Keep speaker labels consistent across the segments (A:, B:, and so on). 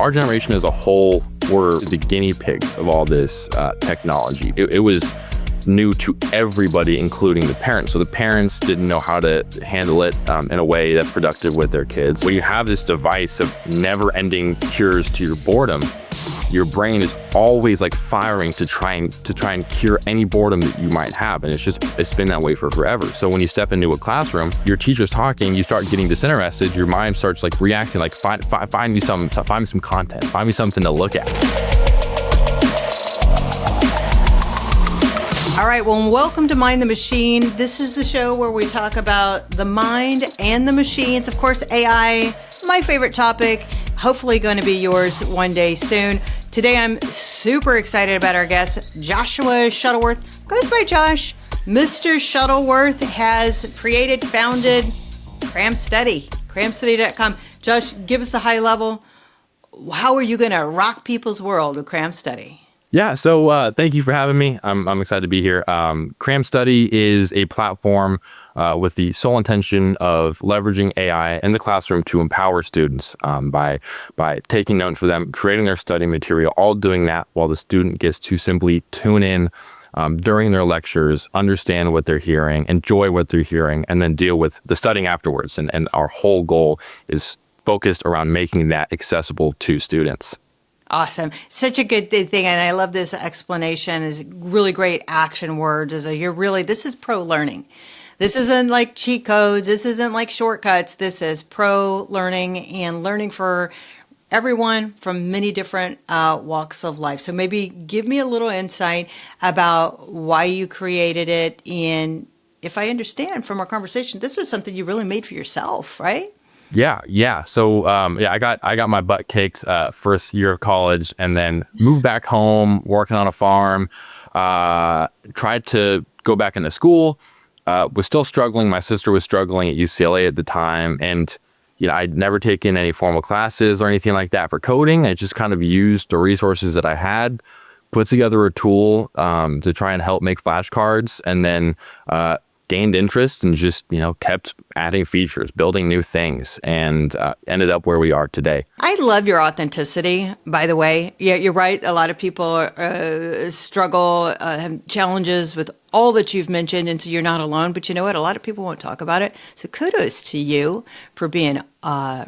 A: our generation as a whole were the guinea pigs of all this technology. It was new to everybody, including the parents. So the parents didn't know how to handle it in a way that's productive with their kids. When you have this device of never-ending cures to your boredom, your brain is always like firing to try and cure any boredom that you might have. And it's been that way for forever. So when you step into a classroom, your teacher's talking, you start getting disinterested, your mind starts like reacting, like find me some content, find me something to look at.
B: All right, well, welcome to Mind the Machine. This is the show where we talk about the mind and the machines. Of course, AI, my favorite topic, hopefully going to be yours one day soon. Today, I'm super excited about our guest, Joshua Shuttleworth. Goes by Josh. Mr. Shuttleworth has founded Cram Study, cramstudy.com. Josh, give us a high level. How are you going to rock people's world with Cram Study?
A: Yeah, so thank you for having me. I'm excited to be here. Cram Study is a platform with the sole intention of leveraging AI in the classroom to empower students by taking notes for them, creating their study material, all doing that while the student gets to simply tune in during their lectures, understand what they're hearing, enjoy what they're hearing, and then deal with the studying afterwards. And our whole goal is focused around making that accessible to students.
B: Awesome. Such a good thing. And I love this explanation. Is really great action words. This is pro learning. This isn't like cheat codes. This isn't like shortcuts. This is pro learning and learning for everyone from many different walks of life. So maybe give me a little insight about why you created it. And if I understand from our conversation, this was something you really made for yourself, right?
A: Yeah. So, I got my butt kicked first year of college, and then moved back home, working on a farm. Tried to go back into school. Was still struggling. My sister was struggling at UCLA at the time, and I'd never taken any formal classes or anything like that for coding. I just kind of used the resources that I had, put together a tool to try and help make flashcards, and then gained interest and just, kept adding features, building new things, and ended up where we are today.
B: I love your authenticity, by the way. Yeah, you're right. A lot of people struggle, have challenges with all that you've mentioned, and so you're not alone. But you know what? A lot of people won't talk about it. So kudos to you for being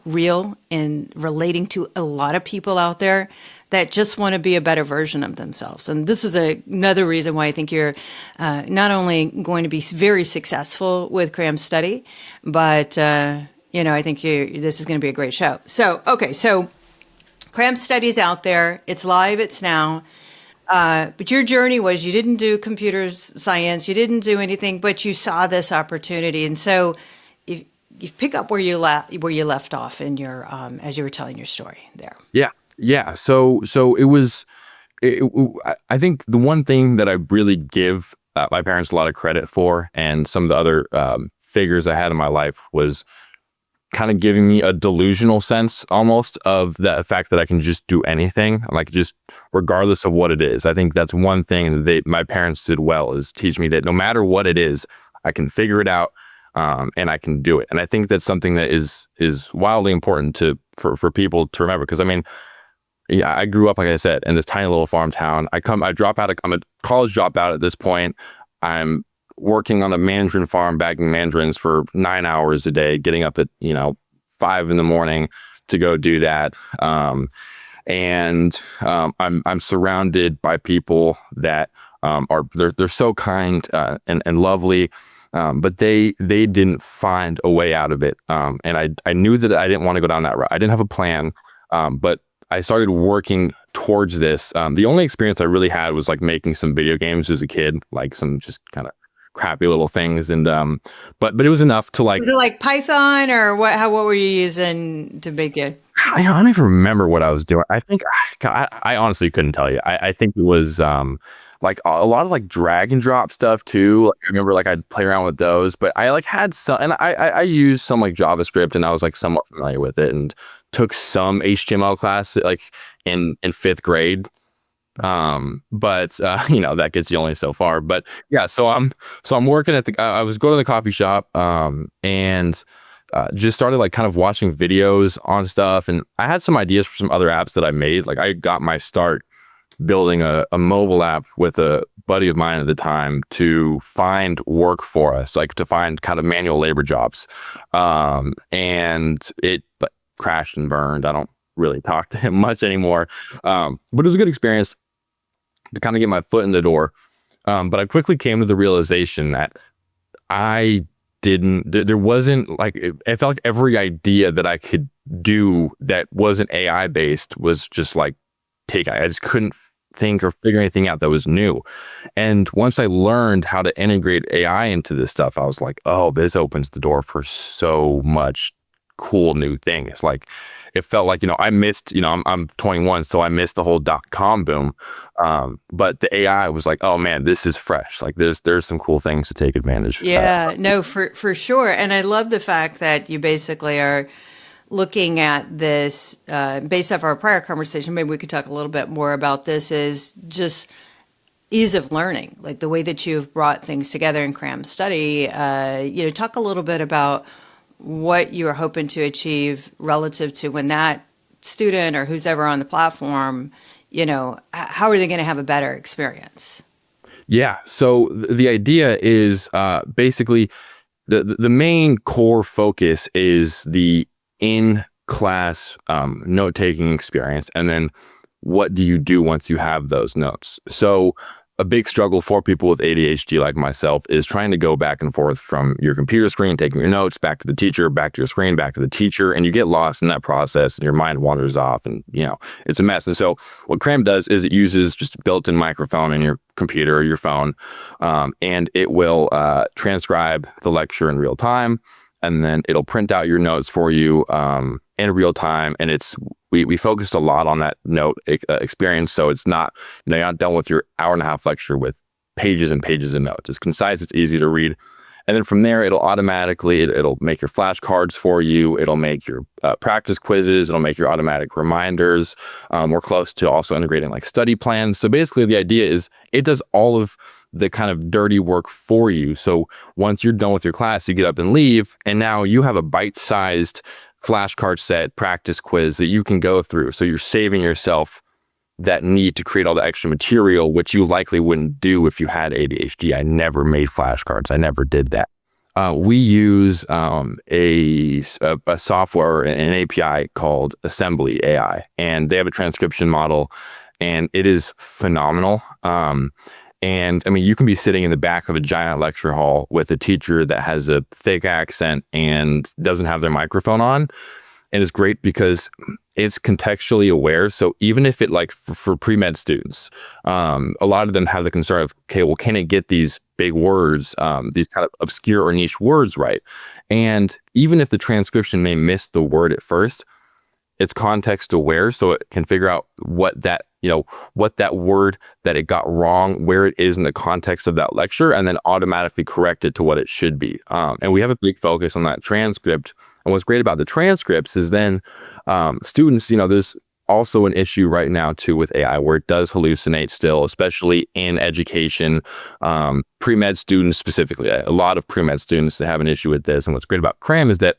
B: real and relating to a lot of people out there that just want to be a better version of themselves. And this is another reason why I think you're not only going to be very successful with Cram Study, but I think this is going to be a great show. So Cram Study's out there. It's live. It's now. But your journey was you didn't do computer science. You didn't do anything, but you saw this opportunity. And so you pick up where you left off in your as you were telling your story there.
A: Yeah. So it was, I think the one thing that I really give my parents a lot of credit for, and some of the other figures I had in my life, was kind of giving me a delusional sense almost of the fact that I can just do anything, like just regardless of what it is. I think that's one thing that my parents did well, is teach me that no matter what it is, I can figure it out and I can do it. And I think that's something that is wildly important for people to remember, because I grew up, like I said, in this tiny little farm town. I'm a college dropout at this point. I'm working on a mandarin farm, bagging mandarins for 9 hours a day, getting up at 5 a.m. to go do that. I'm surrounded by people that they're so kind and lovely, but they didn't find a way out of it. And I knew that I didn't want to go down that route. I didn't have a plan, but I started working towards this. The only experience I really had was like making some video games as a kid, like some just kind of crappy little things. And but it was enough to like.
B: Was it like Python or what? What were you using to make it?
A: I don't even remember what I was doing. I think I honestly couldn't tell you. I think it was like a lot of like drag and drop stuff too. Like, I remember like I'd play around with those, but I like had some, and I used some like JavaScript, and I was like somewhat familiar with it, and took some HTML class like in 5th grade. But that gets you only so far. But yeah, so I'm working at I was going to the coffee shop, and just started like kind of watching videos on stuff. And I had some ideas for some other apps that I made. Like I got my start building a mobile app with a buddy of mine at the time to find work for us, like to find kind of manual labor jobs. And it crashed and burned. I don't really talk to him much anymore. But it was a good experience to kind of get my foot in the door. But I quickly came to the realization that there wasn't like, it felt like every idea that I could do that wasn't AI based was just like, I just couldn't think or figure anything out that was new. And once I learned how to integrate AI into this stuff, I was like, oh, this opens the door for so much cool new things. Like it felt like, I missed, I'm 21, so I missed the whole .com boom. But the AI was like, oh man, this is fresh. Like there's some cool things to take advantage of.
B: Yeah, no, for sure. And I love the fact that you basically are looking at this based off our prior conversation. Maybe we could talk a little bit more about this, is just ease of learning, like the way that you've brought things together in Cram Study. Talk a little bit about what you are hoping to achieve relative to when that student or who's ever on the platform, how are they going to have a better experience?
A: Yeah. So the idea is basically the main core focus is the in-class note-taking experience, and then what do you do once you have those notes? So a big struggle for people with ADHD like myself is trying to go back and forth from your computer screen, taking your notes, back to the teacher, back to your screen, back to the teacher, and you get lost in that process and your mind wanders off and, it's a mess. And so what Cram does is it uses just a built-in microphone in your computer or your phone, and it will transcribe the lecture in real time, and then it'll print out your notes for you in real time. And we focused a lot on that note experience. So it's not, you're not done with your hour-and-a-half lecture with pages and pages of notes. It's concise, it's easy to read. And then from there, it'll automatically, it'll make your flashcards for you. It'll make your practice quizzes. It'll make your automatic reminders. We're close to also integrating like study plans. So basically the idea is it does all of the kind of dirty work for you. So once you're done with your class, you get up and leave, and now you have a bite-sized flashcard set, practice quiz that you can go through. So you're saving yourself that need to create all the extra material, which you likely wouldn't do if you had ADHD. I never made flashcards. I never did that. We use a software, an API called Assembly AI, and they have a transcription model, and it is phenomenal. And I mean, you can be sitting in the back of a giant lecture hall with a teacher that has a thick accent and doesn't have their microphone on. And it's great because it's contextually aware. So even if it like for pre-med students, a lot of them have the concern of, okay, well, can it get these big words, these kind of obscure or niche words right? And even if the transcription may miss the word at first, it's context aware. So it can figure out what that word that it got wrong, where it is in the context of that lecture, and then automatically correct it to what it should be. And we have a big focus on that transcript. And what's great about the transcripts is then students, there's also an issue right now too with AI where it does hallucinate still, especially in education, pre-med students specifically. A lot of pre-med students that have an issue with this. And what's great about Cram is that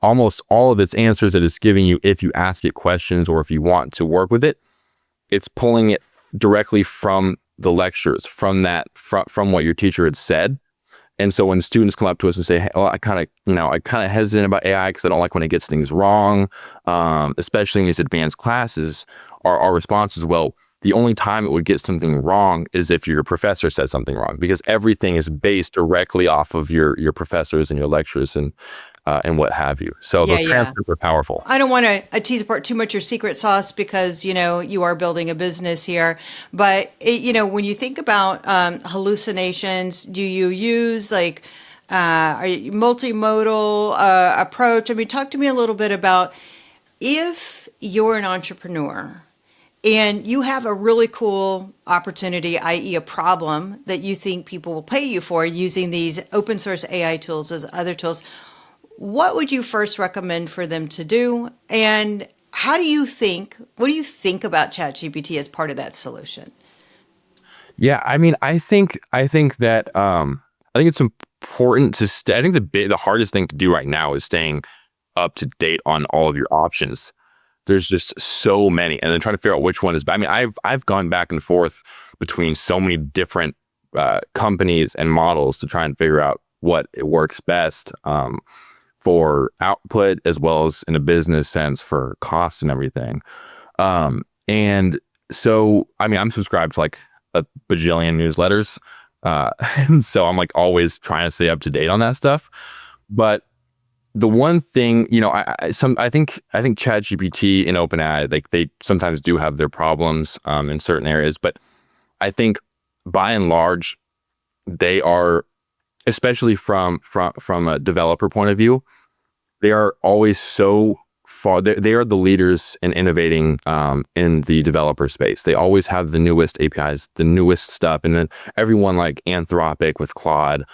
A: almost all of its answers that it's giving you, if you ask it questions or if you want to work with it, it's pulling it directly from the lectures, from what your teacher had said. And so when students come up to us and say, hey, well, I kind of hesitant about AI because I don't like when it gets things wrong, especially in these advanced classes, our response is, well, the only time it would get something wrong is if your professor said something wrong, because everything is based directly off of your professors and your lectures and what have you. So those transcripts are powerful.
B: I don't want to tease apart too much your secret sauce because, you are building a business here. But, when you think about hallucinations, do you use are you multimodal approach? I mean, talk to me a little bit about if you're an entrepreneur and you have a really cool opportunity, i.e. a problem that you think people will pay you for using these open source AI tools as other tools. What would you first recommend for them to do? And what do you think about ChatGPT as part of that solution?
A: Yeah, I mean, I think that I think it's important to stay. I think the hardest thing to do right now is staying up to date on all of your options. There's just so many, and then trying to figure out which one is. I mean, I've gone back and forth between so many different companies and models to try and figure out what it works best for output as well as in a business sense for cost and everything. And so, I mean, I'm subscribed to like a bajillion newsletters, and so I'm like always trying to stay up to date on that stuff. But the one thing, you know, I think ChatGPT and OpenAI, like they sometimes do have their problems in certain areas, but I think by and large, they are, especially from a developer point of view, they are always so far. They are the leaders in innovating in the developer space. They always have the newest APIs, the newest stuff, and then everyone like Anthropic with Claude,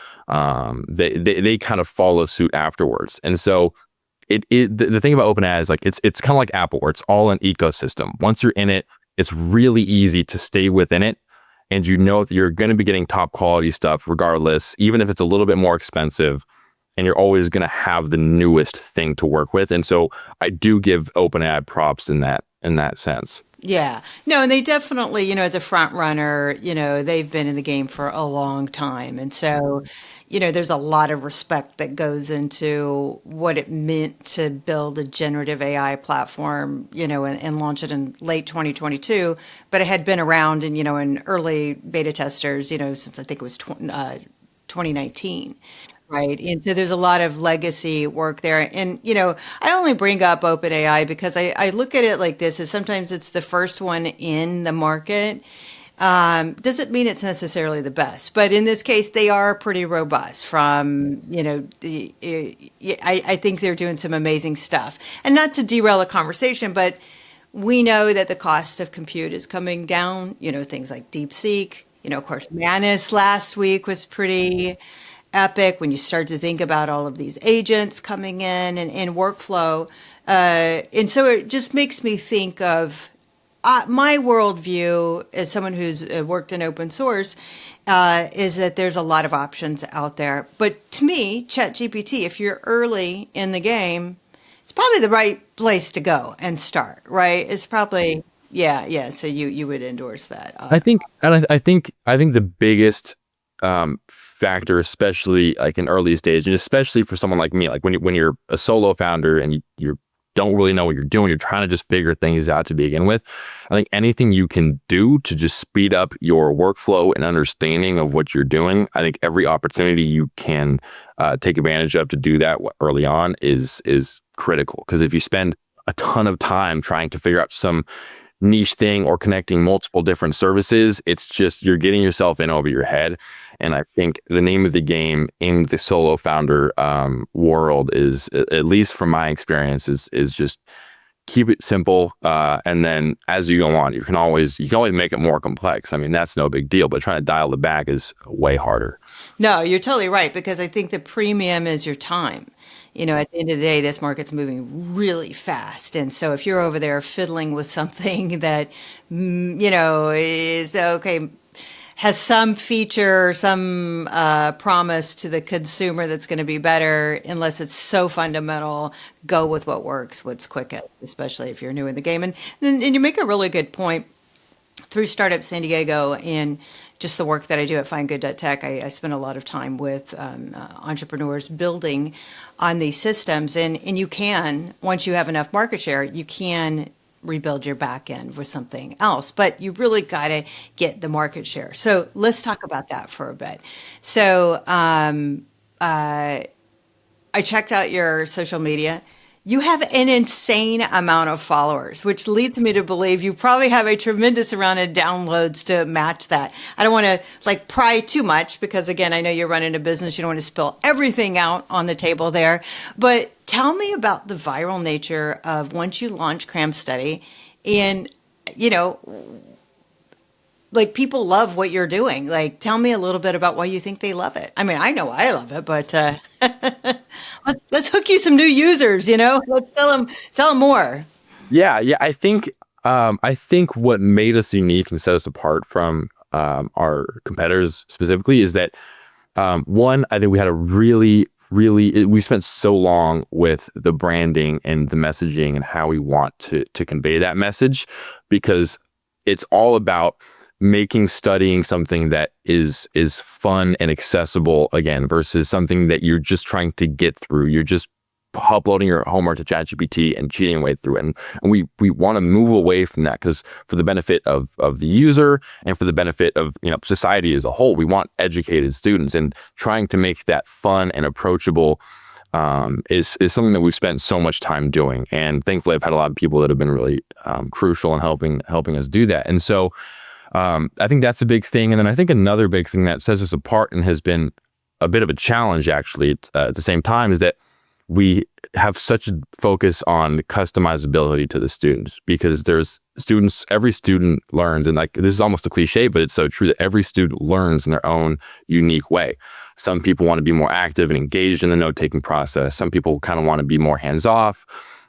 A: they kind of follow suit afterwards. And so the thing about OpenAI is like it's kind of like Apple, where it's all an ecosystem. Once you're in it, it's really easy to stay within it. And you know that you're going to be getting top quality stuff regardless, even if it's a little bit more expensive, and you're always going to have the newest thing to work with. And so I do give OpenAI props in that sense.
B: Yeah. No, and they definitely, as a front runner, they've been in the game for a long time. And so, there's a lot of respect that goes into what it meant to build a generative AI platform, and launch it in late 2022. But it had been around and, in early beta testers, since I think it was 2019. Right. And so there's a lot of legacy work there. And, I only bring up OpenAI because I look at it like this, is sometimes it's the first one in the market. Doesn't mean it's necessarily the best, but in this case, they are pretty robust from, I think they're doing some amazing stuff. And not to derail the conversation, but we know that the cost of compute is coming down, things like DeepSeek, of course, Manus last week was pretty epic when you start to think about all of these agents coming in and workflow. And so it just makes me think of my worldview as someone who's worked in open source is that there's a lot of options out there. But to me, ChatGPT, if you're early in the game, it's probably the right place to go and start, right? It's probably, yeah. So you would endorse that.
A: I think the biggest factor, especially like in early stage, and especially for someone like me, like when you're a solo founder and you don't really know what you're doing, you're trying to just figure things out to begin with. I think anything you can do to just speed up your workflow and understanding of what you're doing, I think every opportunity you can take advantage of to do that early on is critical. Because if you spend a ton of time trying to figure out some niche thing or connecting multiple different services, it's just you're getting yourself in over your head. And I think the name of the game in the solo founder world is, at least from my experience, is just keep it simple. And then as you go on, you can always make it more complex. I mean, that's no big deal, but trying to dial it back is way harder.
B: No, you're totally right, because I think the premium is your time. At the end of the day, this market's moving really fast. And so if you're over there fiddling with something that, is okay, has some feature, some promise to the consumer that's going to be better, unless it's so fundamental, go with what works, what's quickest, especially if you're new in the game. And you make a really good point. Through Startup San Diego and just the work that I do at Find Good Tech, I spend a lot of time with entrepreneurs building on these systems. And you can, once you have enough market share, you can rebuild your back end with something else. But you really got to get the market share. So let's talk about that for a bit. So I checked out your social media. You have an insane amount of followers, which leads me to believe you probably have a tremendous amount of downloads to match that. I don't want to pry too much because, again, I know you're running a business. You don't want to spill everything out on the table there. But tell me about the viral nature of once you launch Cram Study and, people love what you're doing. Tell me a little bit about why you think they love it. I mean, I know I love it, but let's hook you some new users. Let's tell them more.
A: Yeah. I think what made us unique and set us apart from our competitors specifically is that One, I think we had a we spent so long with the branding and the messaging and how we want to convey that message, because it's all about making studying something that is fun and accessible again, versus something that you're just trying to get through. You're just uploading your homework to ChatGPT and cheating your way through it. And we want to move away from that, because for the benefit of the user and for the benefit of society as a whole, we want educated students, and trying to make that fun and approachable is something that we've spent so much time doing. And thankfully, I've had a lot of people that have been really crucial in helping us do that. And so I think that's a big thing. And then I think another big thing that sets us apart and has been a bit of a challenge actually at the same time is that we have such a focus on customizability to the students, because every student learns, and like, this is almost a cliche, but it's so true, that every student learns in their own unique way. Some people want to be more active and engaged in the note-taking process. Some people kind of want to be more hands-off.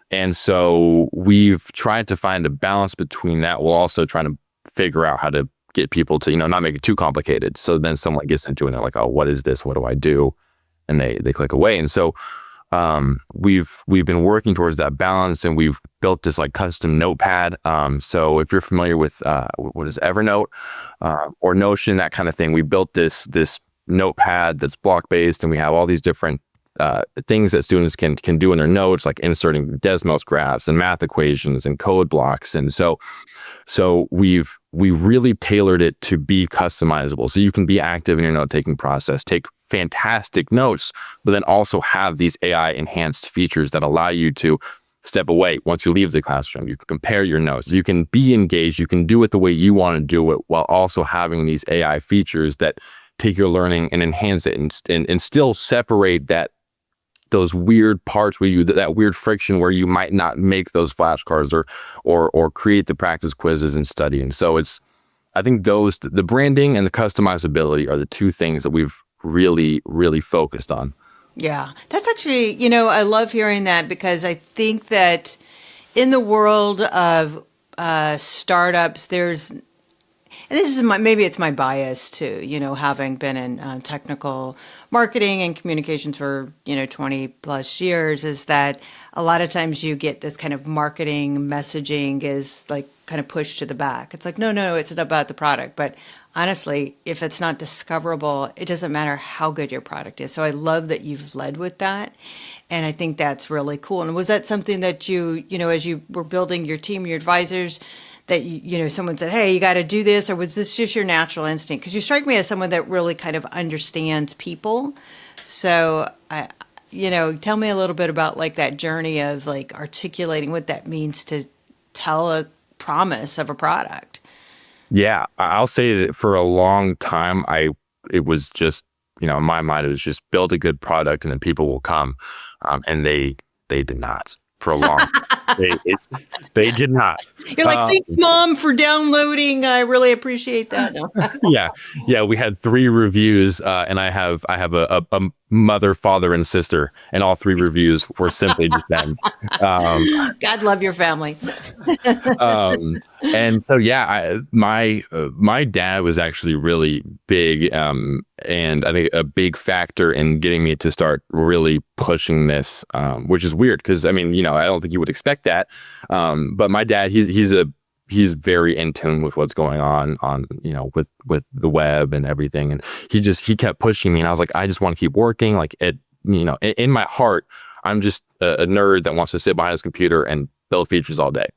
A: And so we've tried to find a balance between that, while also trying to figure out how to get people to, not make it too complicated. So then someone gets into it and they're like, oh, what is this? What do I do? And they click away. And so we've been working towards that balance, and we've built this like custom notepad. So if you're familiar with what is Evernote or Notion, that kind of thing, we built this notepad that's block based, and we have all these different things that students can do in their notes, like inserting Desmos graphs and math equations and code blocks. And so we really tailored it to be customizable, so you can be active in your note-taking process, take fantastic notes, but then also have these AI enhanced features that allow you to step away once you leave the classroom. You can compare your notes, you can be engaged, you can do it the way you want to do it, while also having these AI features that take your learning and enhance it, and still separate those weird parts where that weird friction where you might not make those flashcards or create the practice quizzes and study. And so I think the branding and the customizability are the two things that we've really, really focused on.
B: Yeah, that's actually, I love hearing that, because I think that in the world of startups, and this is maybe it's my bias too, having been in technical marketing and communications for, 20 plus years, is that a lot of times you get this kind of marketing messaging is like kind of pushed to the back. It's like, no, it's about the product. But honestly, if it's not discoverable, it doesn't matter how good your product is. So I love that you've led with that. And I think that's really cool. And was that something that you as you were building your team, your advisors, that someone said, hey, you got to do this, or was this just your natural instinct? Because you strike me as someone that really kind of understands people. So tell me a little bit about like that journey of like articulating what that means to tell a promise of a product.
A: Yeah, I'll say that for a long time, it was just, in my mind, it was just build a good product and then people will come. And they did not. For a long they did not.
B: You're like, thanks, Mom, for downloading. I really appreciate that. No.
A: Yeah. We had 3 reviews, and I have a mother, father, and sister, and all 3 reviews were simply just them.
B: God love your family.
A: And so my dad was actually really big, and I think a big factor in getting me to start really pushing this, which is weird because I don't think you would expect that. But my dad, he's very in tune with what's going on with the web and everything, and he kept pushing me, and I was like, I just want to keep working. Like in my heart, I'm just a nerd that wants to sit behind his computer and build features all day.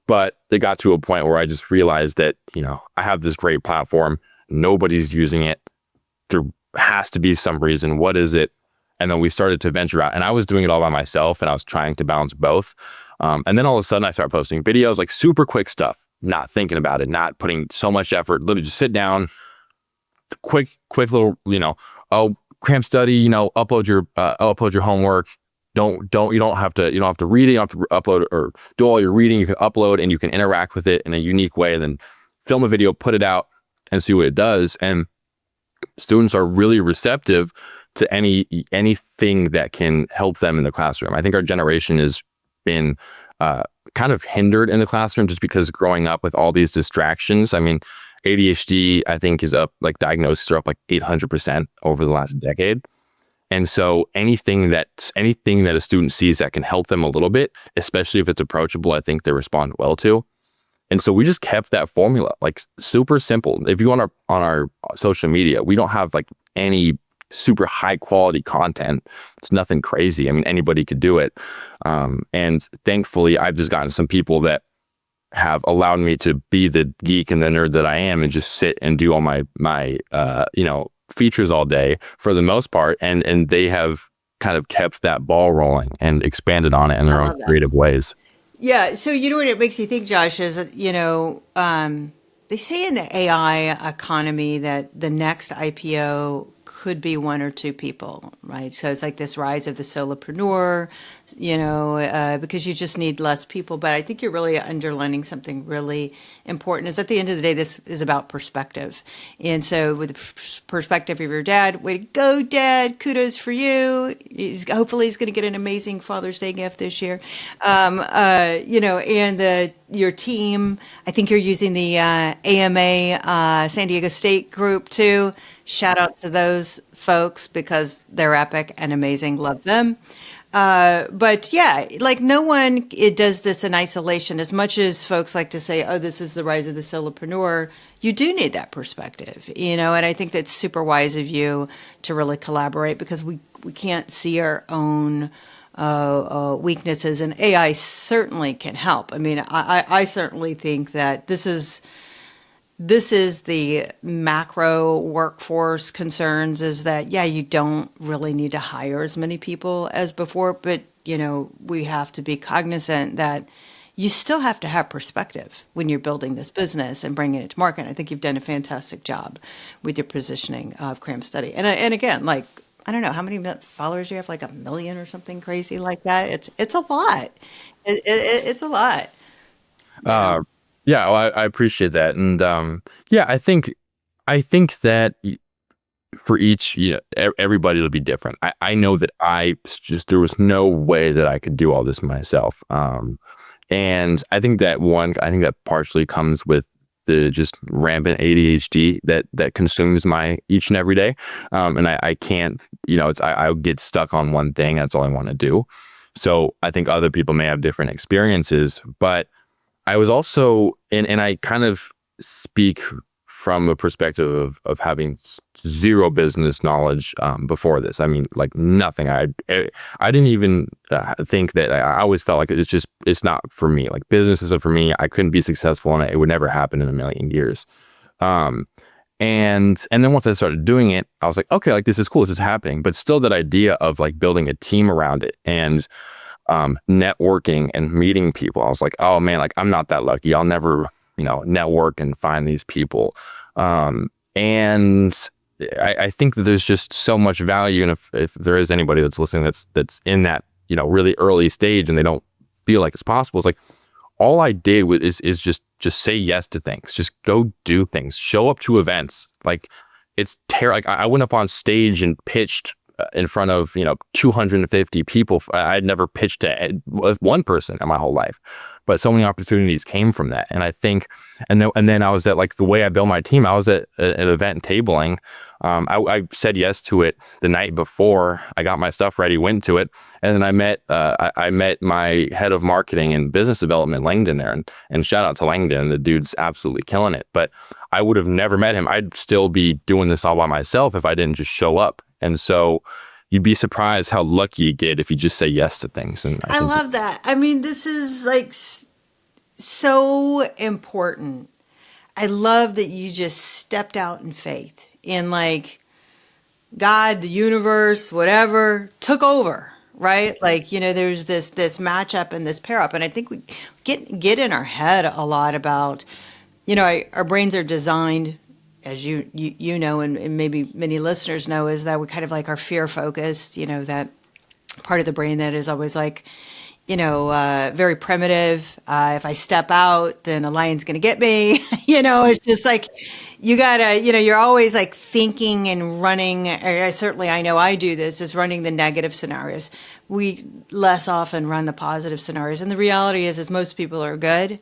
A: But it got to a point where I just realized that I have this great platform, nobody's using it. There has to be some reason. What is it? And then we started to venture out, and I was doing it all by myself, and I was trying to balance both. And then all of a sudden I started posting videos, like super quick stuff, not thinking about it, not putting so much effort, literally just sit down, quick little, Cram Study, upload your homework. You don't have to read it. You don't have to upload or do all your reading. You can upload and you can interact with it in a unique way, and then film a video, put it out and see what it does. And students are really receptive to anything that can help them in the classroom. I think our generation has been kind of hindered in the classroom just because growing up with all these distractions. ADHD, I think, is up, like diagnoses are up like 800% over the last decade. And so anything that a student sees that can help them a little bit, especially if it's approachable, I think they respond well to. And so we just kept that formula, like super simple. If you on our social media, we don't have like any super high quality content. It's nothing crazy. I mean, anybody could do it. And thankfully, I've just gotten some people that have allowed me to be the geek and the nerd that I am and just sit and do all my features all day for the most part. And they have kind of kept that ball rolling and expanded on it in
B: I
A: their own
B: love that.
A: creative ways.
B: Yeah. So you know what it makes me think, Josh, is that, they say in the AI economy that the next IPO could be one or two people, right? So it's like this rise of the solopreneur, because you just need less people. But I think you're really underlining something really important. Is at the end of the day, this is about perspective. And so, with the perspective of your dad, way to go, Dad! Kudos for you. Hopefully he's going to get an amazing Father's Day gift this year. And your team. I think you're using the AMA San Diego State group too. Shout out to those folks because they're epic and amazing. Love them. But yeah, like no one it does this in isolation. As much as folks like to say, "Oh, this is the rise of the solopreneur," you do need that perspective, And I think that's super wise of you to really collaborate because we can't see our own weaknesses, and AI certainly can help. I mean, I certainly think that this is the macro workforce concerns is that, yeah, you don't really need to hire as many people as before, but, we have to be cognizant that you still have to have perspective when you're building this business and bringing it to market. I think you've done a fantastic job with your positioning of Cram Study. And again, like, I don't know how many followers you have, like 1 million or something crazy like that. It's a lot. It's a lot. Yeah.
A: Uh, yeah, well, I appreciate that. And yeah, I think that for each, everybody will be different. I know that there was no way that I could do all this myself. And I think that partially comes with the just rampant ADHD that consumes my each and every day. And I can't, I get stuck on one thing. That's all I want to do. So I think other people may have different experiences, but I was also, and I kind of speak from a perspective of having zero business knowledge before this. I mean, like nothing. I didn't even think that. I always felt like it's not for me. Like business isn't for me. I couldn't be successful in it. It would never happen in a million years. Um, and then once I started doing it, I was like, okay, like this is cool. This is happening. But still, that idea of like building a team around it and networking and meeting people, I was like, oh man, like I'm not that lucky. I'll never, network and find these people. And I think that there's just so much value. And if there is anybody that's listening, that's in that, really early stage and they don't feel like it's possible, it's like, all I did is just say yes to things, just go do things, show up to events. Like it's like I went up on stage and pitched in front of 250 people. I'd never pitched to one person in my whole life, but so many opportunities came from that. And I think, and then I was at, like, the way I built my team, I was at an event tabling. I said yes to it the night before. I got my stuff ready, went to it, and then I met my head of marketing and business development, Langdon, there, and shout out to Langdon. The dude's absolutely killing it. But I would have never met him. I'd still be doing this all by myself if I didn't just show up. And so you'd be surprised how lucky you get if you just say yes to things. And
B: I love that. I mean, this is like so important. I love that you just stepped out in faith and like God, the universe, whatever, took over, right? Like, there's this matchup and this pair up. And I think we get in our head a lot about, our brains are designed, as you know, and maybe many listeners know, is that we kind of like are fear focused, that part of the brain that is always like, very primitive. If I step out, then a lion's going to get me. It's just like, you gotta, you're always like thinking and running. I know I do this, is running the negative scenarios. We less often run the positive scenarios. And the reality is most people are good,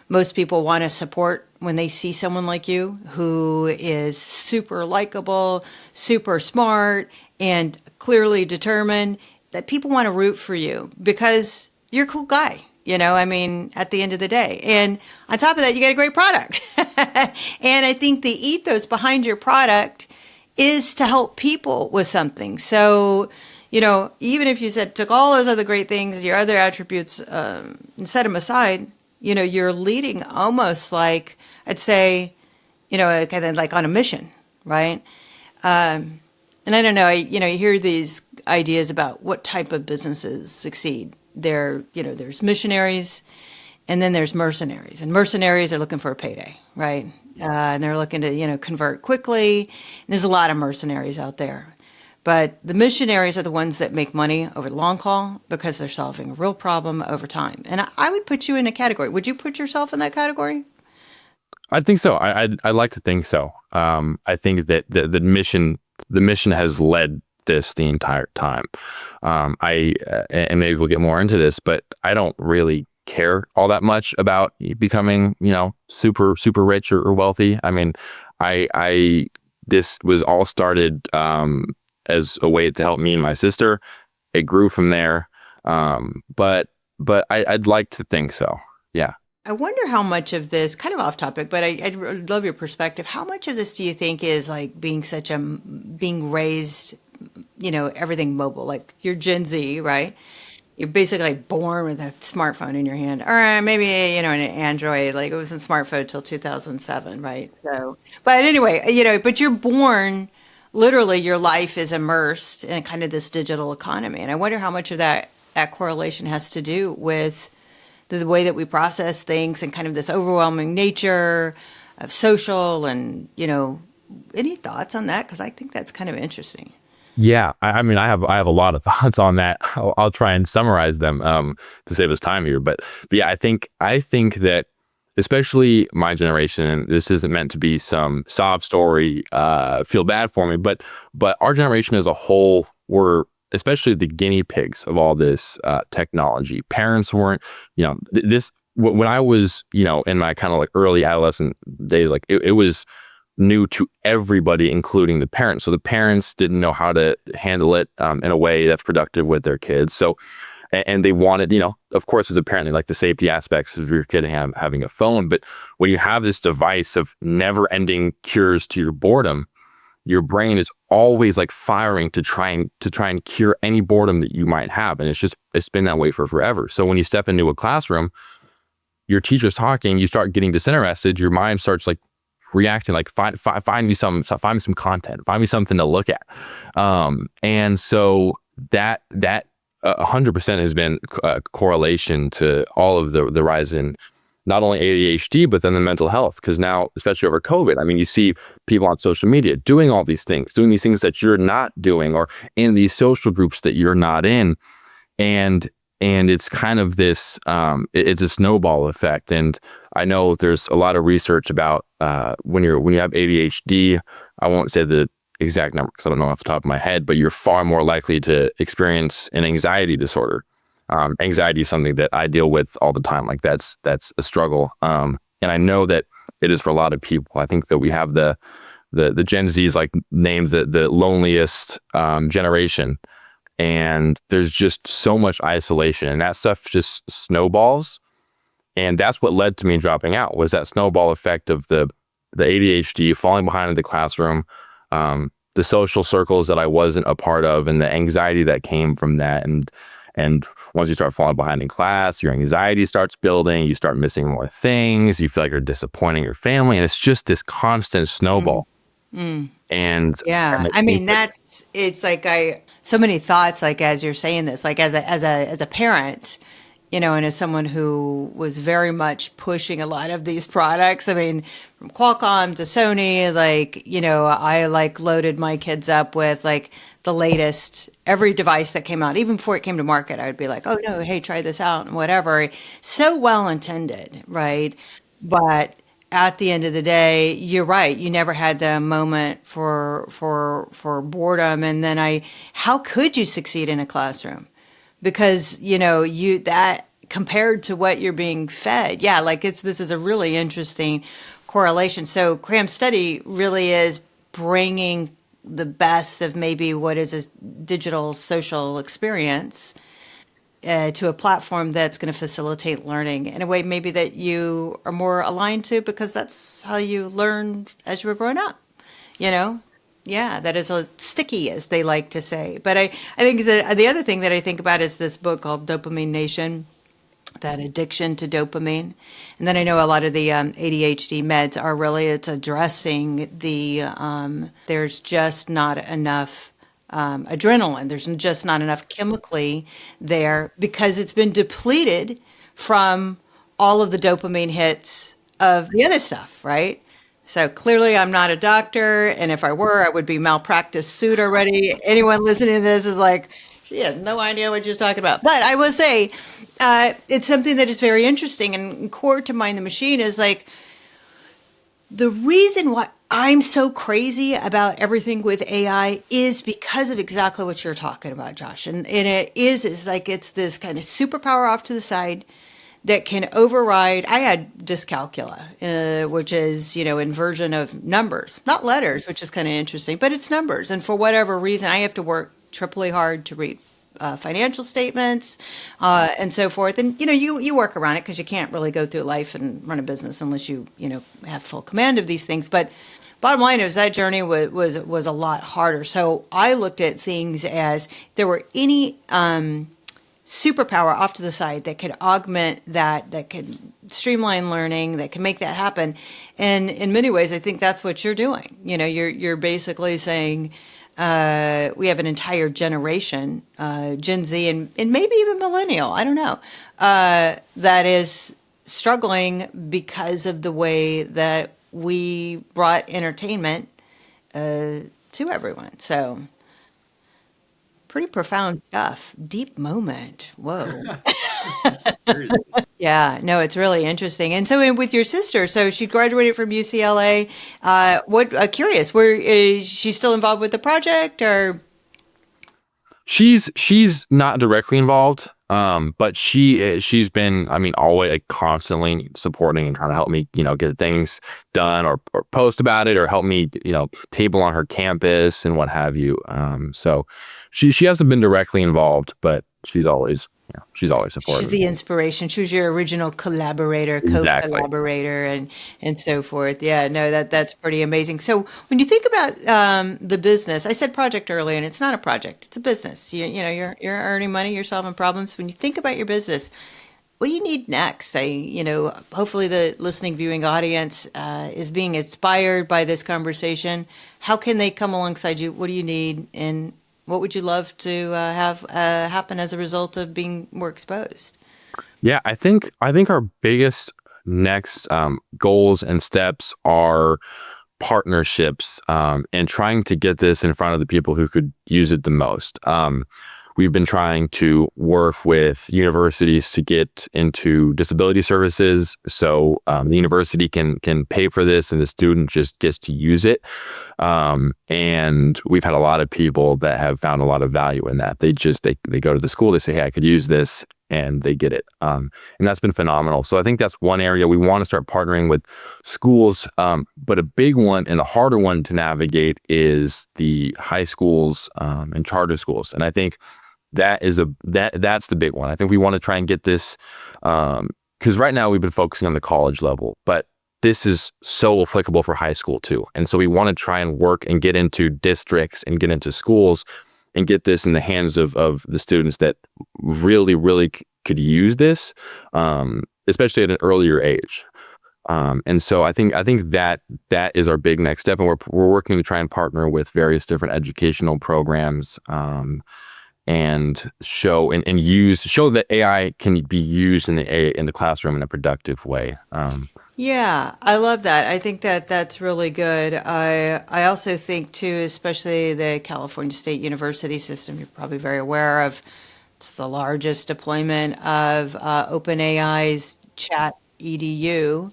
B: Most people want to support when they see someone like you who is super likable, super smart, and clearly determined, that people want to root for you because you're a cool guy. I mean, at the end of the day. And on top of that, you got a great product. And I think the ethos behind your product is to help people with something. So, even if you took all those other great things, your other attributes, and set them aside, you're leading almost like, I'd say, kind of like on a mission, right? And I don't know, you hear these ideas about what type of businesses succeed. There's missionaries, and then there's mercenaries. And mercenaries are looking for a payday, right? And they're looking to, convert quickly. And there's a lot of mercenaries out there. But the missionaries are the ones that make money over the long haul because they're solving a real problem over time. And I would put you in a category. Would you put yourself in that category?
A: I think so. I like to think so. I think that the mission has led this the entire time. And maybe we'll get more into this, but I don't really care all that much about becoming, super rich or wealthy. I mean, this was all started as a way to help me and my sister. It grew from there. But I'd like to think so. Yeah.
B: I wonder how much of this, kind of off topic, but I'd love your perspective. How much of this do you think is like being raised, everything mobile? Like you're Gen Z, right? You're basically born with a smartphone in your hand, or maybe an Android. Like it wasn't smartphone till 2007, right? So, but anyway, but you're born. Literally, your life is immersed in kind of this digital economy, and I wonder how much of that correlation has to do with the way that we process things and kind of this overwhelming nature of social and, any thoughts on that? Because I think that's kind of interesting.
A: Yeah, I mean, I have a lot of thoughts on that. I'll try and summarize them to save us time here. But yeah, I think that especially my generation, and this isn't meant to be some sob story, feel bad for me, but our generation as a whole were especially the guinea pigs of all this technology. Parents weren't, this when I was, in my kind of like early adolescent days, like it was new to everybody, including the parents. So the parents didn't know how to handle it in a way that's productive with their kids. So, and they wanted, of course, as a parent, they like the safety aspects of your kid having a phone. But when you have this device of never-ending cures to your boredom, your brain is always like firing to try and cure any boredom that you might have. And it's been that way for forever. So when you step into a classroom, your teacher's talking, you start getting disinterested, your mind starts like reacting, like find me some content, find me something to look at. And so that 100% has been a correlation to all of the rise in not only ADHD, but then the mental health. Because now, especially over COVID, I mean, you see people on social media doing all these things, doing these things that you're not doing, or in these social groups that you're not in. And it's kind of this, it's a snowball effect. And I know there's a lot of research about when you have ADHD, I won't say the exact number because I don't know off the top of my head, but you're far more likely to experience an anxiety disorder. Anxiety is something that I deal with all the time. Like that's a struggle. And I know that it is for a lot of people. I think that we have the Gen Z's like named the loneliest generation. And there's just so much isolation, and that stuff just snowballs. And that's what led to me dropping out, was that snowball effect of the ADHD, falling behind in the classroom, the social circles that I wasn't a part of, and the anxiety that came from that. And once you start falling behind in class, your anxiety starts building, you start missing more things, you feel like you're disappointing your family, and it's just this constant snowball. And
B: Yeah, I mean it's like so many thoughts, like as you're saying this, like as a parent, and as someone who was very much pushing a lot of these products. I mean, from Qualcomm to Sony, like, I like loaded my kids up with like the latest, every device that came out, even before it came to market. I would be like, oh no, hey, try this out and whatever. So well intended, right? But at the end of the day, you're right. You never had the moment for boredom. And then how could you succeed in a classroom? Because, you that compared to what you're being fed. Yeah, like this is a really interesting correlation. So Cram Study really is bringing the best of maybe what is a digital social experience to a platform that's going to facilitate learning in a way maybe that you are more aligned to because that's how you learned as you were growing up, you know? Yeah, that is a sticky, as they like to say. But I think that the other thing that I think about is this book called Dopamine Nation, that addiction to dopamine. And then I know a lot of the ADHD meds are really, it's addressing there's just not enough adrenaline. There's just not enough chemically there because it's been depleted from all of the dopamine hits of the other stuff, right? So clearly, I'm not a doctor, and if I were, I would be malpractice sued already. Anyone listening to this is like, she has no idea what she's talking about. But I will say, it's something that is very interesting and core to Mind the Machine is like the reason why I'm so crazy about everything with AI is because of exactly what you're talking about, Josh. And it is like it's this kind of superpower off to the side that can override. I had dyscalculia, which is, inversion of numbers, not letters, which is kind of interesting, but it's numbers. And for whatever reason, I have to work triply hard to read financial statements and so forth. And you work around it because you can't really go through life and run a business unless you have full command of these things. But bottom line is that journey was a lot harder. So I looked at things as there were any superpower off to the side that could augment that could streamline learning, that can make that happen. And in many ways, I think that's what you're doing. You're basically saying we have an entire generation, Gen Z and maybe even millennial, I don't know, that is struggling because of the way that we brought entertainment to everyone. So pretty profound stuff. Deep moment. Whoa. Yeah, no, it's really interesting. And so with your sister, so she graduated from UCLA. Curious, is she still involved with the project or?
A: She's not directly involved, but she's been, I mean, always like, constantly supporting and trying to help me, get things done or post about it or help me, table on her campus and what have you. So she hasn't been directly involved, but she's always
B: She's
A: supportive.
B: the inspiration. She was your original collaborator,
A: Exactly.
B: co-collaborator, and so forth. Yeah, no, that's pretty amazing. So when you think about the business, I said project earlier, and it's not a project; it's a business. You're earning money, you're solving problems. When you think about your business, what do you need next? Hopefully the listening, viewing audience is being inspired by this conversation. How can they come alongside you? What do you need, and what would you love to have happen as a result of being more exposed?
A: Yeah, I think our biggest next goals and steps are partnerships and trying to get this in front of the people who could use it the most. We've been trying to work with universities to get into disability services, so the university can pay for this, and the student just gets to use it. And we've had a lot of people that have found a lot of value in that. They go to the school, they say, "Hey, I could use this," and they get it. And that's been phenomenal. So I think that's one area we want to start partnering with schools. But a big one and the harder one to navigate is the high schools and charter schools. And I think that's the big one. I think we want to try and get this because right now we've been focusing on the college level, but this is so applicable for high school too. And so we want to try and work and get into districts and get into schools and get this in the hands of the students that really, really could use this, especially at an earlier age. And so I think that is our big next step, and we're working to try and partner with various different educational programs, and show that AI can be used in the classroom in a productive way.
B: Yeah, I love that. I think that that's really good. I also think too, especially the California State University system, you're probably very aware of. It's the largest deployment of OpenAI's Chat EDU.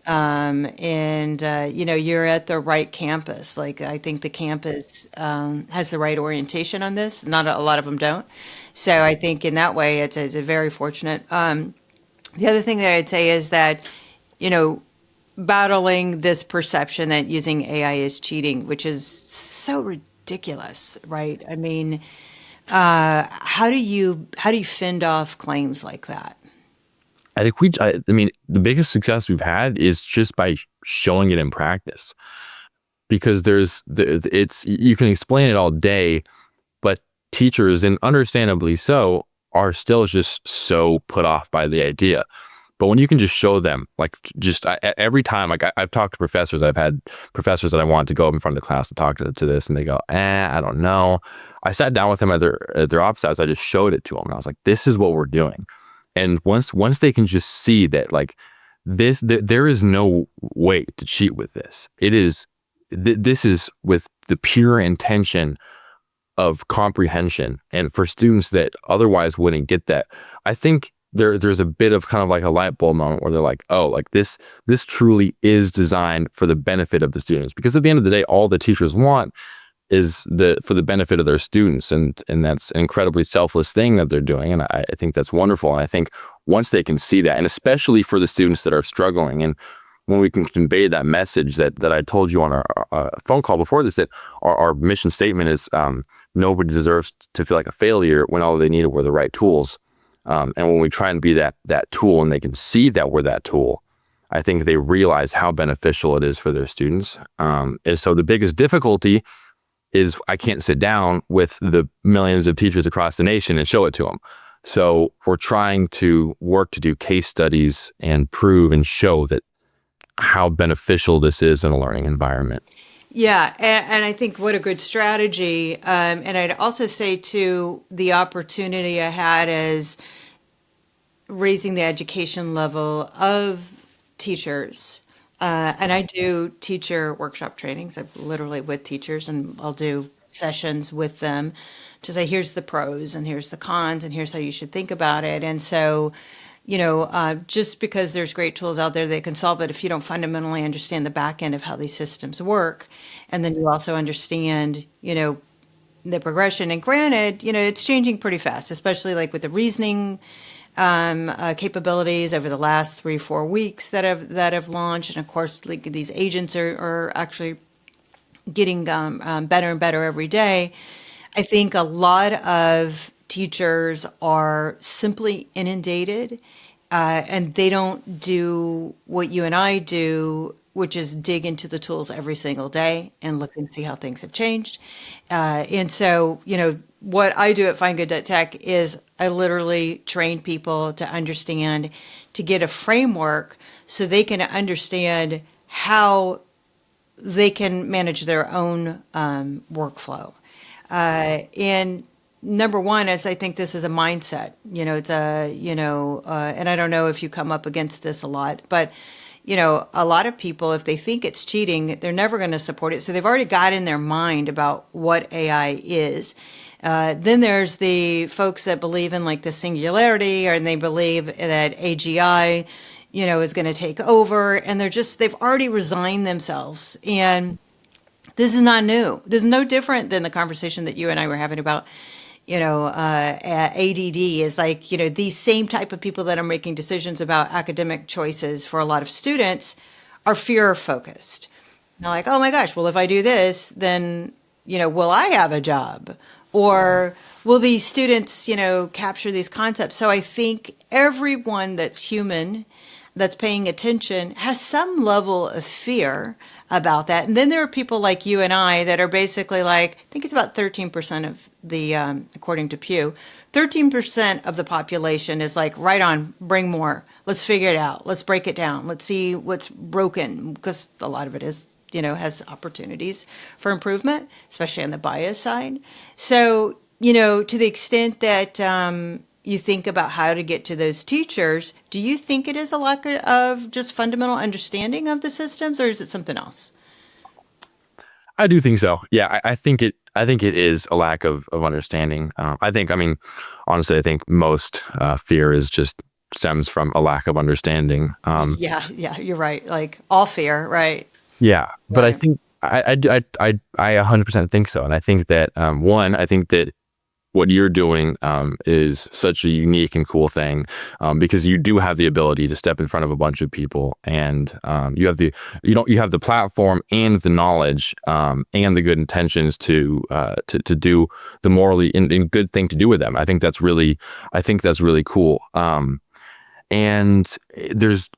B: And you're at the right campus. Like, I think the campus has the right orientation on this. Not a lot of them don't. So I think in that way, it's a very fortunate. The other thing that I'd say is that, you know, battling this perception that using AI is cheating, which is so ridiculous, right? I mean, how do you fend off claims like that?
A: I mean, the biggest success we've had is just by showing it in practice, because it's, you can explain it all day, but teachers, and understandably so, are still just so put off by the idea. But when you can just show them, like, every time, like, I've talked to professors, I've had professors that I want to go up in front of the class to talk to this, and they go, I don't know. I sat down with them at their office hours. I just showed it to them, and I was like, this is what we're doing. And once they can just see that, like, there is no way to cheat with this. This is with the pure intention of comprehension, and for students that otherwise wouldn't get that, I think there's a bit of kind of like a light bulb moment where they're like, oh, like, this truly is designed for the benefit of the students, because at the end of the day, all the teachers want is for the benefit of their students, and that's an incredibly selfless thing that they're doing, and I think that's wonderful. And I think once they can see that, and especially for the students that are struggling, and when we can convey that message that I told you on our phone call before this, that our mission statement is, nobody deserves to feel like a failure when all they needed were the right tools. And when we try and be that tool, and they can see that we're that tool, I think they realize how beneficial it is for their students. And so the biggest difficulty is I can't sit down with the millions of teachers across the nation and show it to them. So we're trying to work to do case studies and prove and show that how beneficial this is in a learning environment.
B: Yeah, and I think what a good strategy. And I'd also say too, the opportunity I had is raising the education level of teachers. And I do teacher workshop trainings. I'm literally with teachers, and I'll do sessions with them to say, here's the pros and here's the cons and here's how you should think about it. And so, just because there's great tools out there that can solve it, if you don't fundamentally understand the back end of how these systems work, and then you also understand, the progression. And granted, it's changing pretty fast, especially like with the reasoning capabilities over the last 3-4 weeks that have launched. And of course, like, these agents are actually getting better and better every day. I think a lot of teachers are simply inundated, and they don't do what you and I do, which is dig into the tools every single day and look and see how things have changed. And so, what I do at Find Good Tech is I literally train people to understand, to get a framework so they can understand how they can manage their own workflow. And number one is, I think this is a mindset. It's and I don't know if you come up against this a lot, but a lot of people, if they think it's cheating, they're never going to support it. So they've already got in their mind about what AI is. Then there's the folks that believe in, like, the singularity, and they believe that AGI, is going to take over, and they've already resigned themselves. And this is not new. This is no different than the conversation that you and I were having about, ADD is like, these same type of people that are making decisions about academic choices for a lot of students are fear focused. They're like, oh my gosh, well, if I do this, then, will I have a job? Or will these students, capture these concepts? So I think everyone that's human, that's paying attention, has some level of fear about that. And then there are people like you and I that are basically like, I think it's about 13% of the, according to Pew, 13% of the population is like, right on, bring more. Let's figure it out. Let's break it down. Let's see what's broken, because a lot of it is, has opportunities for improvement, especially on the bias side. So, to the extent that you think about how to get to those teachers, do you think it is a lack of just fundamental understanding of the systems, or is it something else?
A: I do think so. Yeah, I think it. I think it is a lack of understanding. I mean, honestly, I think most fear is just stems from a lack of understanding.
B: Yeah, you're right. Like all fear, right?
A: Yeah, but I
B: Right.
A: think I 100% think so, and I think that one, I think that what you're doing is such a unique and cool thing, because you do have the ability to step in front of a bunch of people, and you have the platform and the knowledge, and the good intentions to do the morally and good thing to do with them. I think that's really cool. And there's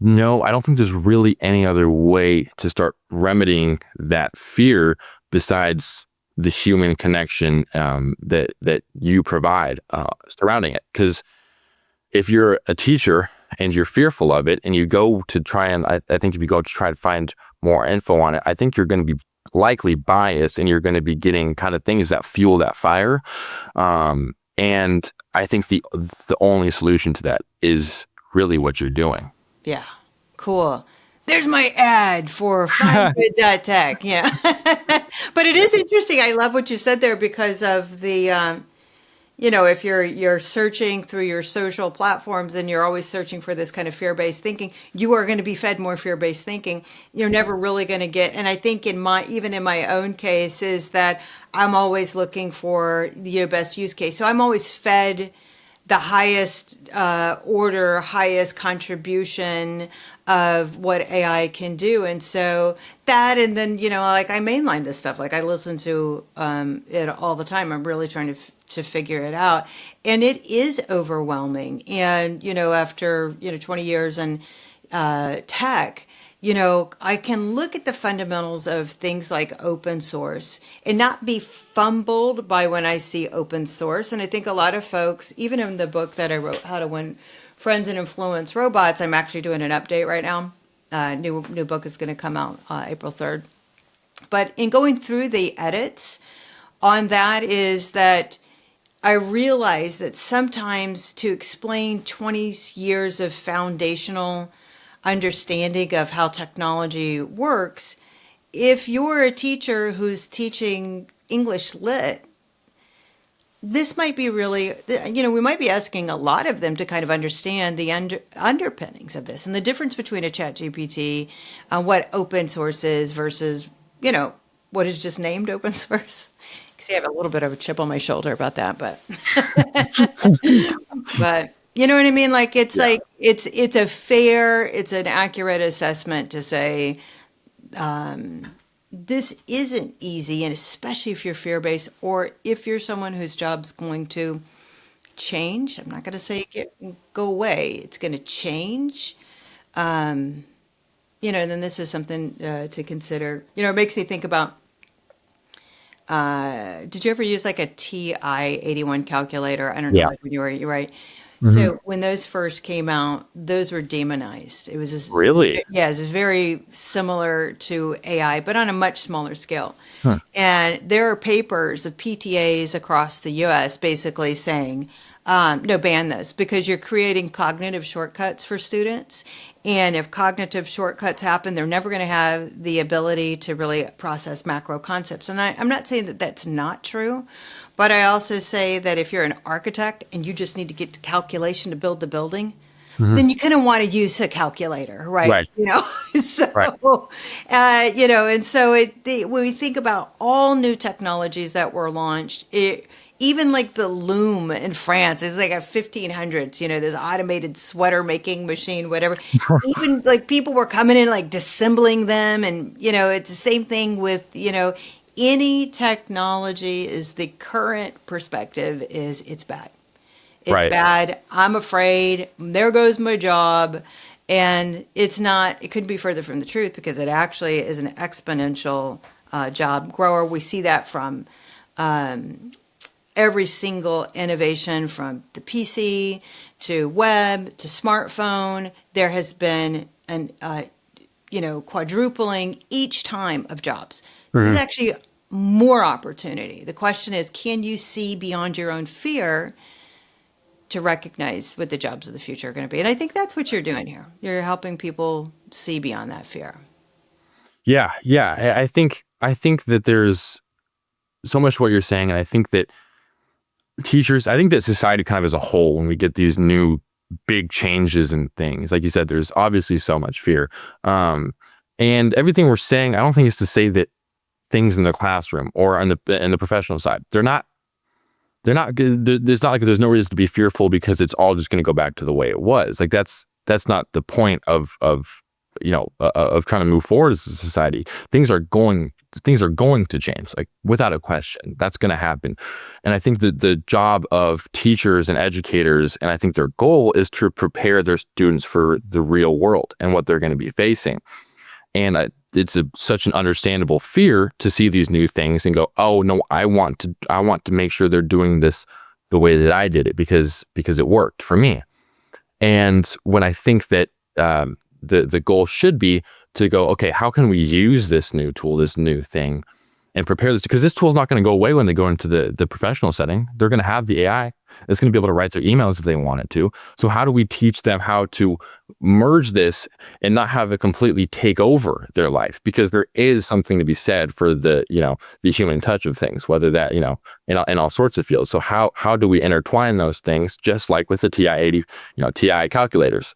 A: no, I don't think there's really any other way to start remedying that fear besides the human connection, that you provide surrounding it. Because if you're a teacher and you're fearful of it, and you go to try and, I think if you go to try to find more info on it, I think you're going to be likely biased, and you're going to be getting kind of things that fuel that fire. And I think the only solution to that is really what you're doing.
B: Yeah. Cool. There's my ad for Find Good Tech. Yeah. But it is interesting. I love what you said there because of the if you're searching through your social platforms and you're always searching for this kind of fear-based thinking, you are going to be fed more fear-based thinking. You're never really going to get, and I think even in my own case is that I'm always looking for the best use case. So I'm always fed the highest order, highest contribution of what AI can do. And so that, and then, like I mainline this stuff, like I listen to it all the time. I'm really trying to figure it out. And it is overwhelming. And, after, 20 years in tech, I can look at the fundamentals of things like open source and not be fumbled by when I see open source. And I think a lot of folks, even in the book that I wrote, How to Win Friends and Influence Robots, I'm actually doing an update right now. New book is going to come out April 3rd. But in going through the edits on that is that I realize that sometimes to explain 20 years of foundational understanding of how technology works, if you're a teacher who's teaching English lit, this might be really, we might be asking a lot of them to kind of understand the underpinnings of this and the difference between a chat GPT, what open source is versus, what is just named open source. See, I have a little bit of a chip on my shoulder about that, but but you know what I mean?
A: Yeah.
B: Like it's a fair, it's an accurate assessment to say this isn't easy, and especially if you're fear-based or if you're someone whose job's going to change. I'm not going to say go away. It's going to change. And then this is something to consider. It makes me think about. Did you ever use like a TI-81 calculator? I don't know,
A: Yeah.
B: like when you're right.
A: Hmm.
B: So when those first came out, those were demonized. It was
A: Really?
B: yeah, it's very similar to AI, but on a much smaller scale.
A: Huh.
B: And there are papers of PTAs across the U.S. basically saying, no, ban this because you're creating cognitive shortcuts for students. And if cognitive shortcuts happen, they're never going to have the ability to really process macro concepts. And I'm not saying that that's not true, but I also say that if you're an architect and you just need to get to calculation to build the building,
A: Hmm.
B: then you kind of want to use a calculator, right?
A: Right. Right.
B: So, and so when we think about all new technologies that were launched, even like the loom in France is like a 1500s, this automated sweater making machine, whatever. Even like people were coming in like disassembling them. And, it's the same thing with, any technology is the current perspective is it's bad. It's
A: Right.
B: bad. I'm afraid. There goes my job. And it's not, it couldn't be further from the truth because it actually is an exponential job grower. We see that from every single innovation from the PC to web to smartphone. There has been an, quadrupling each time of jobs. This is
A: Mhm.
B: actually more opportunity. The question is, can you see beyond your own fear to recognize what the jobs of the future are going to be? And I think that's what you're doing here. You're helping people see beyond that fear.
A: Yeah. Yeah. I think that there's so much what you're saying, and I think that teachers, I think that society kind of as a whole, when we get these new big changes and things, like you said, there's obviously so much fear. And everything we're saying, I don't think is to say that things in the classroom or in the professional side, they're not good. There's not like there's no reason to be fearful because it's all just going to go back to the way it was. Like that's not the point of of trying to move forward as a society. Things are going to change, like without a question. That's going to happen. And I think that the job of teachers and educators, and I think their goal is to prepare their students for the real world and what they're going to be facing. And it's such an understandable fear to see these new things and go, oh no, I want to make sure they're doing this the way that I did it because it worked for me. And when I think that the goal should be to go, okay, how can we use this new tool, this new thing, and prepare this? Because this tool is not going to go away when they go into the professional setting. They're going to have the AI. It's going to be able to write their emails if they want it to. So how do we teach them how to merge this and not have it completely take over their life? Because there is something to be said for the human touch of things, whether that, in all sorts of fields. So how do we intertwine those things, just like with the TI-80, TI calculators?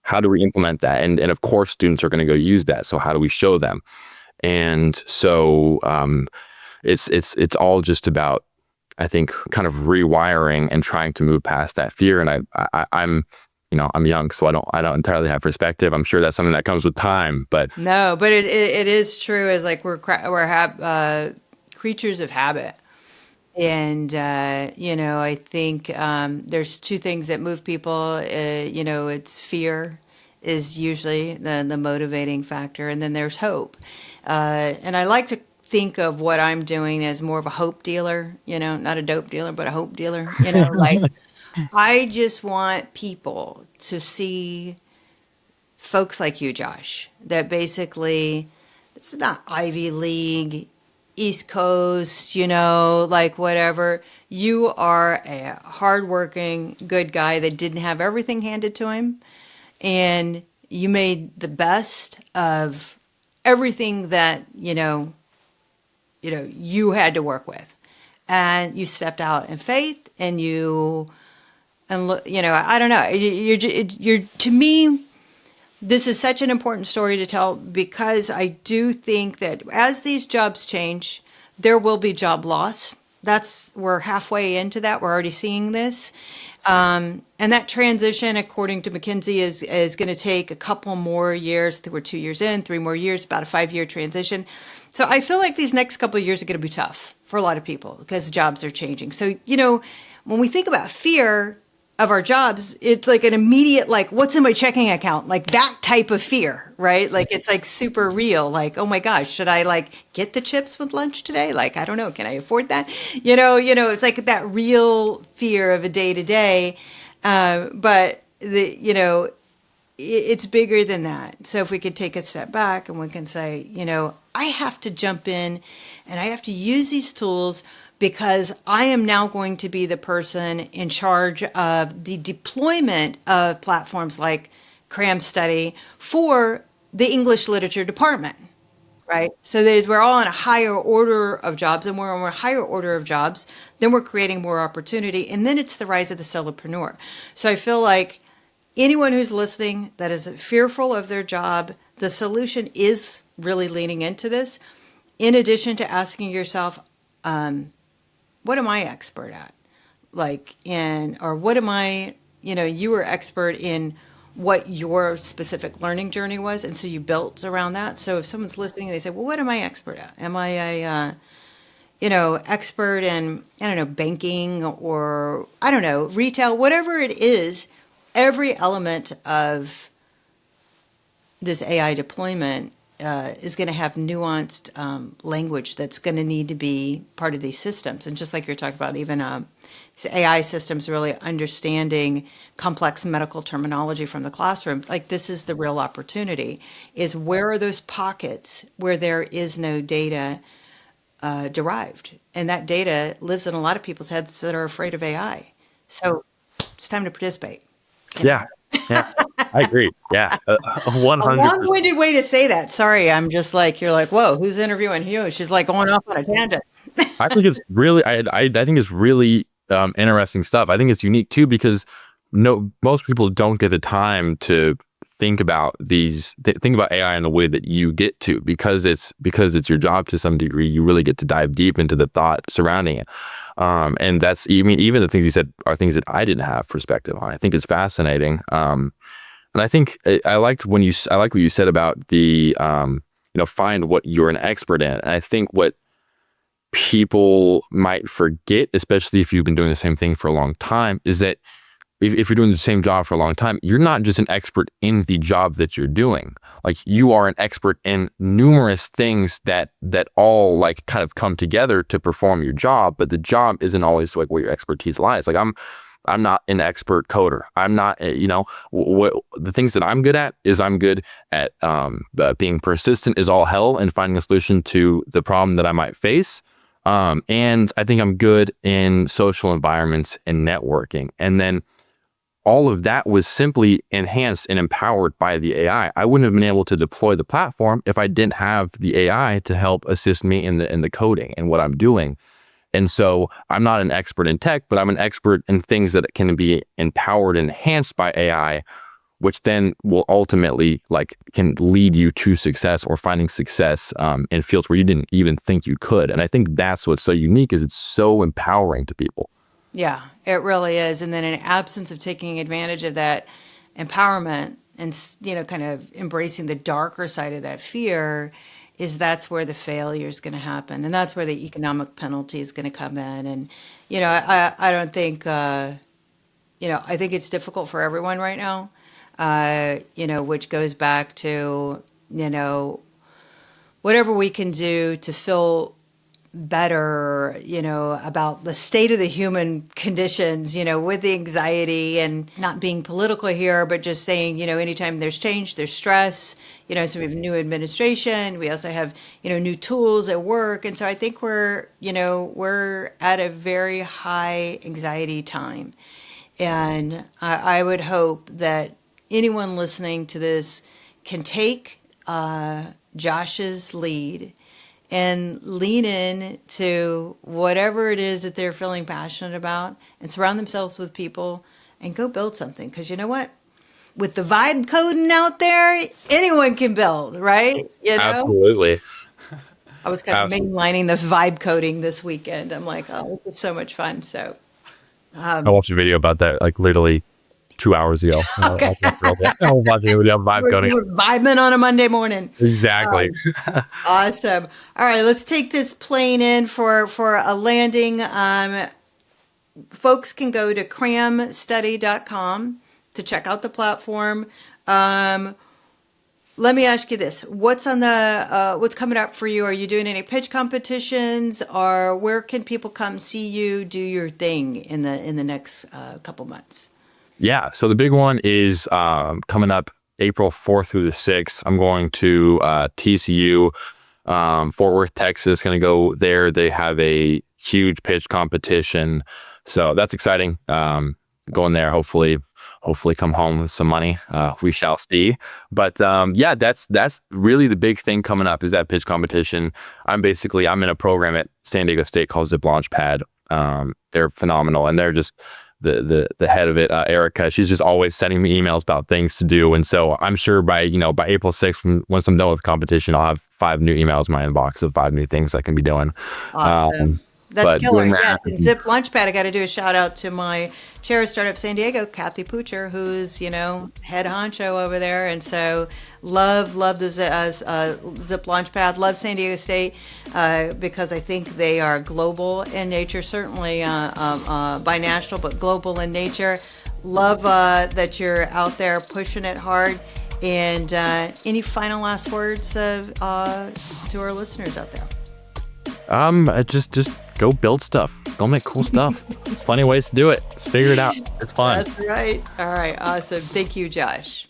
A: How do we implement that? And of course, students are going to go use that. So how do we show them? And so it's all just about, I think, kind of rewiring and trying to move past that fear. And I'm young, so I don't entirely have perspective. I'm sure that's something that comes with time, but
B: no, but it is true. Is like we're creatures of habit. And, I think there's two things that move people. It's fear is usually the motivating factor. And then there's hope. And I like to think of what I'm doing as more of a hope dealer, not a dope dealer, but a hope dealer. Like I just want people to see folks like you, Josh, that basically it's not Ivy League, East Coast, like whatever. You are a hardworking, good guy that didn't have everything handed to him. And you made the best of everything that, you had to work with. And you stepped out in faith and I don't know, you're to me, this is such an important story to tell because I do think that as these jobs change, there will be job loss. We're halfway into that. We're already seeing this. And that transition, according to McKinsey, is going to take a couple more years. We're 2 years in, 3 more years, about a 5-year transition. So I feel like these next couple of years are going to be tough for a lot of people because jobs are changing. So, when we think about fear of our jobs, it's like an immediate, like, what's in my checking account? Like that type of fear, right? Like it's like super real. Like, oh my gosh, should I like get the chips with lunch today? Like, I don't know. Can I afford that? It's like that real fear of a day to day. But it's bigger than that. So if we could take a step back and we can say, I have to jump in and I have to use these tools because I am now going to be the person in charge of the deployment of platforms like Cram Study for the English literature department, right? So we're all in a higher order of jobs, and we're in a higher order of jobs, then we're creating more opportunity, and then it's the rise of the solopreneur. So I feel like anyone who's listening that is fearful of their job, the solution is really leaning into this, in addition to asking yourself, what am I expert at? Or what am I, you were expert in what your specific learning journey was. And so you built around that. So if someone's listening, they say, well, what am I expert at? Am I expert in, banking or, retail, whatever it is, every element of this AI deployment is going to have nuanced language that's going to need to be part of these systems. And just like you're talking about, even AI systems really understanding complex medical terminology from the classroom, like this is the real opportunity, is where are those pockets where there is no data derived? And that data lives in a lot of people's heads that are afraid of AI. So it's time to participate.
A: Yeah. I agree. Yeah. 100%.
B: A long-winded way to say that. Sorry, I'm just like, you're like, whoa, who's interviewing you? She's like going off on a tangent.
A: I think it's really, I think it's really interesting stuff. I think it's unique too because most people don't get the time to think about think about AI in the way that you get to, because it's your job to some degree. You really get to dive deep into the thought surrounding it, and that's, I mean, even the things you said are things that I didn't have perspective on. I think it's fascinating, and I think I like what you said about the find what you're an expert in. And I think what people might forget, especially if you've been doing the same thing for a long time, is that if you're doing the same job for a long time, you're not just an expert in the job that you're doing. Like, you are an expert in numerous things that all like kind of come together to perform your job. But the job isn't always like where your expertise lies. Like, I'm not an expert coder. I'm not, what the things that I'm good at is I'm good at being persistent as all hell and finding a solution to the problem that I might face. And I think I'm good in social environments and networking. And then all of that was simply enhanced and empowered by the AI. I wouldn't have been able to deploy the platform if I didn't have the AI to help assist me in the coding and what I'm doing. And so I'm not an expert in tech, but I'm an expert in things that can be empowered and enhanced by AI, which then will ultimately can lead you to success or finding success in fields where you didn't even think you could. And I think that's what's so unique, is it's so empowering to people.
B: Yeah, it really is. And then in absence of taking advantage of that empowerment and, kind of embracing the darker side of that fear, that's where the failure is going to happen. And that's where the economic penalty is going to come in. And, I don't think, I think it's difficult for everyone right now, which goes back to, whatever we can do to feel better, about the state of the human conditions, with the anxiety, and not being political here, but just saying, anytime there's change, there's stress, so we have new administration. We also have, new tools at work. And so I think we're at a very high anxiety time. And I would hope that anyone listening to this can take Josh's lead and lean in to whatever it is that they're feeling passionate about, and surround themselves with people and go build something. Because you know what? With the vibe coding out there, anyone can build, right?
A: Absolutely.
B: I was kind of mainlining the vibe coding this weekend. I'm like, oh, this is so much fun. So
A: I watched a video about that, literally 2 hours ago.
B: Okay.
A: I was watching a video about vibe coding.
B: We're vibing on a Monday morning.
A: Exactly.
B: Awesome. All right, let's take this plane in for a landing. Folks can go to cramstudy.com to check out the platform. Let me ask you this: what's on what's coming up for you? Are you doing any pitch competitions, or where can people come see you do your thing in the next couple months?
A: Yeah. So the big one is coming up April 4th through the 6th. I'm going to TCU, Fort Worth, Texas. Going to go there. They have a huge pitch competition. So that's exciting. Going there, hopefully come home with some money. We shall see. But yeah, that's really the big thing coming up, is that pitch competition. I'm in a program at San Diego State called Zip Launchpad. They're phenomenal, and they're just the head of it, Erica. She's just always sending me emails about things to do, and so I'm sure by April 6th, once I'm done with the competition, I'll have 5 new emails in my inbox of 5 new things I can be doing.
B: Awesome. That's killer. Yes. And Zip Launchpad, I got to do a shout out to my chair of Startup San Diego, Kathy Poocher, who's, head honcho over there. And so love the Zip Launchpad, love San Diego State, because I think they are global in nature, certainly binational, but global in nature. Love that you're out there pushing it hard. And any final last words to our listeners out there?
A: Just go build stuff. Go make cool stuff. Plenty of ways to do it. Just figure it out. It's fun.
B: That's right. All right. Awesome. Thank you, Josh.